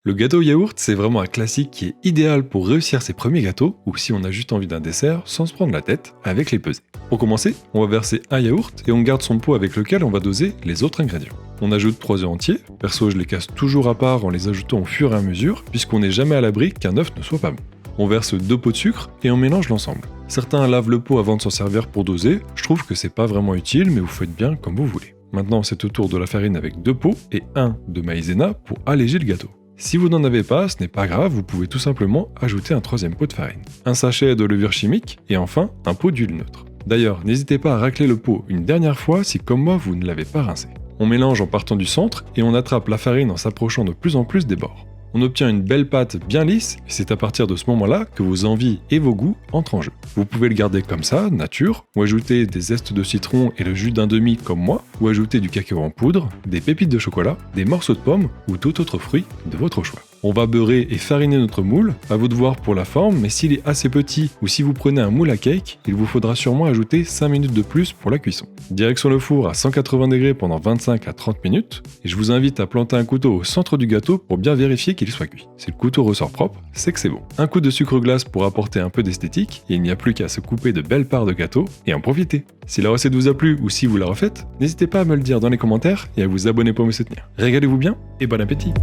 Le gâteau yaourt, c'est vraiment un classique qui est idéal pour réussir ses premiers gâteaux ou si on a juste envie d'un dessert sans se prendre la tête avec les pesées. Pour commencer, on va verser un yaourt et on garde son pot avec lequel on va doser les autres ingrédients. On ajoute 3 œufs entiers, perso je les casse toujours à part en les ajoutant au fur et à mesure puisqu'on n'est jamais à l'abri qu'un œuf ne soit pas bon. On verse 2 pots de sucre et on mélange l'ensemble. Certains lavent le pot avant de s'en servir pour doser, je trouve que c'est pas vraiment utile mais vous faites bien comme vous voulez. Maintenant c'est au tour de la farine avec 2 pots et 1 de maïzena pour alléger le gâteau. Si vous n'en avez pas, ce n'est pas grave, vous pouvez tout simplement ajouter un 3e pot de farine, un sachet de levure chimique et enfin un pot d'huile neutre. D'ailleurs, n'hésitez pas à racler le pot une dernière fois si comme moi vous ne l'avez pas rincé. On mélange en partant du centre et on attrape la farine en s'approchant de plus en plus des bords. On obtient une belle pâte bien lisse et c'est à partir de ce moment-là que vos envies et vos goûts entrent en jeu. Vous pouvez le garder comme ça, nature, ou ajouter des zestes de citron et le jus d'un demi comme moi, ou ajouter du cacao en poudre, des pépites de chocolat, des morceaux de pommes ou tout autre fruit de votre choix. On va beurrer et fariner notre moule, à vous de voir pour la forme, mais s'il est assez petit ou si vous prenez un moule à cake, il vous faudra sûrement ajouter 5 minutes de plus pour la cuisson. Direction le four à 180 degrés pendant 25 à 30 minutes, et je vous invite à planter un couteau au centre du gâteau pour bien vérifier qu'il soit cuit. Si le couteau ressort propre, c'est que c'est bon. Un coup de sucre glace pour apporter un peu d'esthétique, et il n'y a plus qu'à se couper de belles parts de gâteau et en profiter. Si la recette vous a plu ou si vous la refaites, n'hésitez pas à me le dire dans les commentaires et à vous abonner pour me soutenir. Régalez-vous bien et bon appétit!